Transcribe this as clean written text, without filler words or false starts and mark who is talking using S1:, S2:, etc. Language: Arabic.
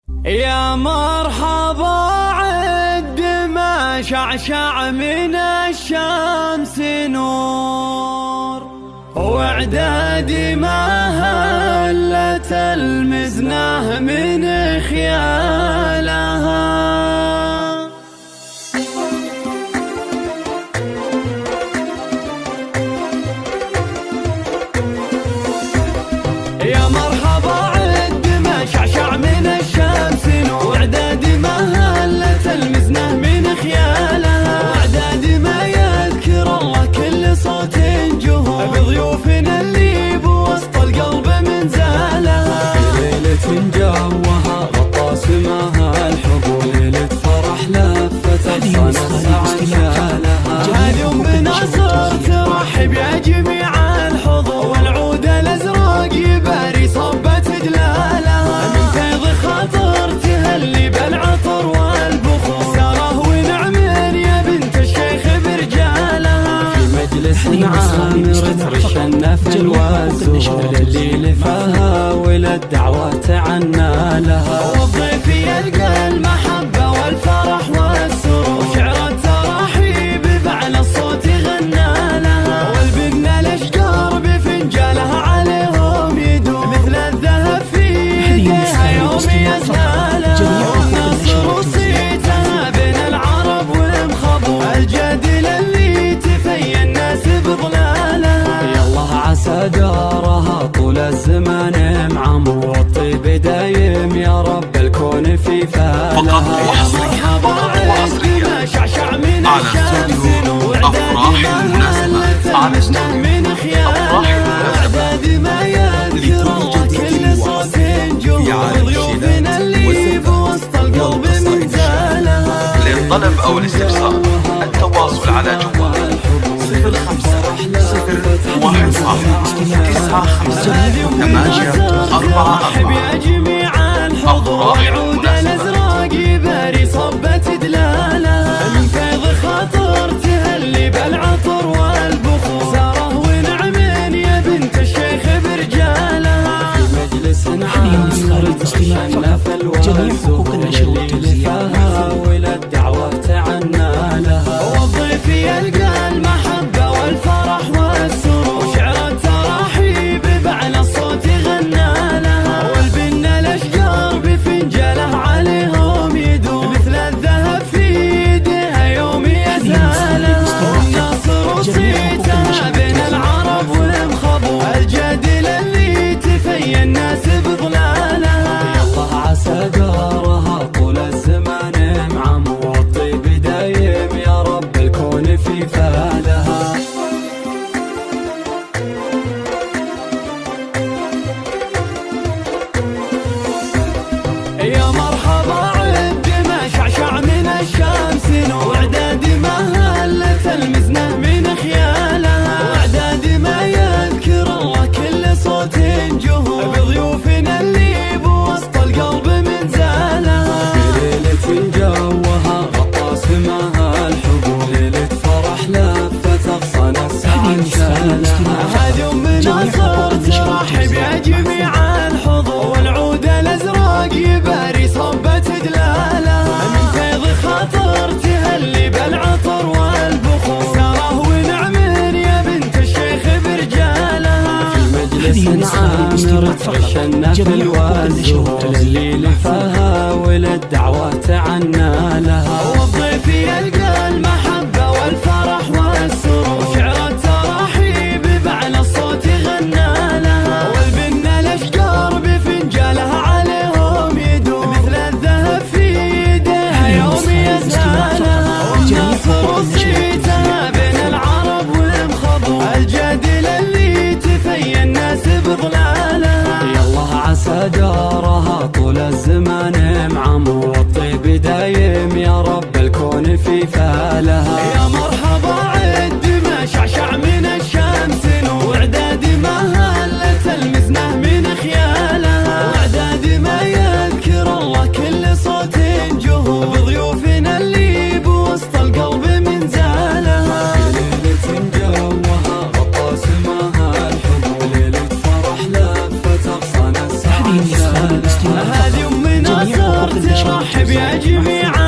S1: يا مرحبا عد ما شعشع من الشمس نور، واعدادي ما هلت المزنه من خيالها. يا مرحبا عد ما شعشع من الشمس نور، واعدادي ما هلت المزنه من خيالها. واعدادي ما يذكر الله كل صوت جهور، بضيوفنا اللي بوسط القلب من زالها.
S2: في ليلة جوها غطى سماها الحبور، ليلة فرح لفت أغصان السعد شالها.
S1: هذه أم ناصر ترحب يا جميع الحضور، والعود الأزرق يباري صبة دلالها. من فيض خاطر تهلي بالعطر والبخور، ساره ونعم يا بنت الشيخ برجالها.
S2: في مجلس عامر ترش النفل والزهور، اللي لفاها وللدعوة عنا لها.
S1: والضيف يلقى المحبة والفرح والسرور، وشعر التراحيب بأعلى الصوت غنى لها. والبن الأشجار بفنجالها عليهم يدور، مثل الذهب في يديها يوم يزهالها. والنصر وصيتها بين العرب والمخبور، الجدل اللي تفي الناس بظلالها.
S2: يالله عسى دارها طول الزمان معمور، والطيب دايم يا رب الكون في فالها.
S1: مرحبا عد شعشع من الشمس نور،
S3: أفراح المناسبة على استوديو
S1: من خيالها. واعدادي ما يذكر الله كل صوت جهور، ضيوفنا اللي بوسط القلب من زالها.
S3: للطلب أو الاستفسار التواصل على جوال 0511
S1: يا جميع الحضور، العود الأزرق يباري صبة دلالها. من فيض خاطر تهلي بالعطر والبخور، ساره ونعم يا بنت الشيخ برجالها.
S2: في مجلس عامر ترش النفل والزهور، اللي لفاها وللدعوة عنا لها.
S1: والضيف يلقى المحبة والفرح والسرور، وشعر التراحيب بأعلى الصوت غنى لها. والبن الأشجار بفنجالها عليهم يدور، مثل الذهب في يديها يوم يزالها. والناصر وصيتها بين العرب والمخبور، الجدل اللي تفي الناس بظلالها.
S2: يالله عسى دارها طول الزمان معمور، والطيب دايم يا رب الكون في فالها.
S1: يا مرحبا عد ما شعشع من الشمس نور، واعدادي ما هلت المزنه من خيالها. واعدادي ما يذكر الله كل صوت جهور، بضيوفنا اللي بوسط القلب من زالها.
S2: في ليلة جوها غطى سماها الحبور، ليلة فرح لفت أغصان السعد شالها.
S1: هذه أم ناصر ترحب يا جميع الحضور، والعود الأزرق يباري صبة دلالها. من فيض خاطر تهلي بالعطر والبخور، ساره ونعم يا بنت الشيخ برجالها.
S2: في مجلس عامر ترش النفل والزهور، اللي لفاها وللدعوة عنا لها.
S1: والضيف يلقى المحبة والفرح والسرور، وشعر التراحيب بأعلى الصوت غنى لها. والبن الأشجار بفنجالها عليهم يدور، مثل الذهب في يديها يوم يزهالها. والنصر وصيتها بين العرب والمخبور، الجدل اللي تفي الناس بظلالها.
S2: يالله عسى دارها طول الزمان معمور، والطيب دايم يا رب الكون في فالها.
S1: يا مرحبا عد ما شعشع من الشمس نور، واعدادي ما هلت المزنه من خيالها. واعدادي ما يذكر الله كل صوت جهور، بضيوفنا اللي بوسط القلب من زالها.
S2: في ليلة جوها غطى سماها الحبور، ليلة فرح لفت أغصان السعد شالها.
S1: هذه أم ناصر ترحب يا جميع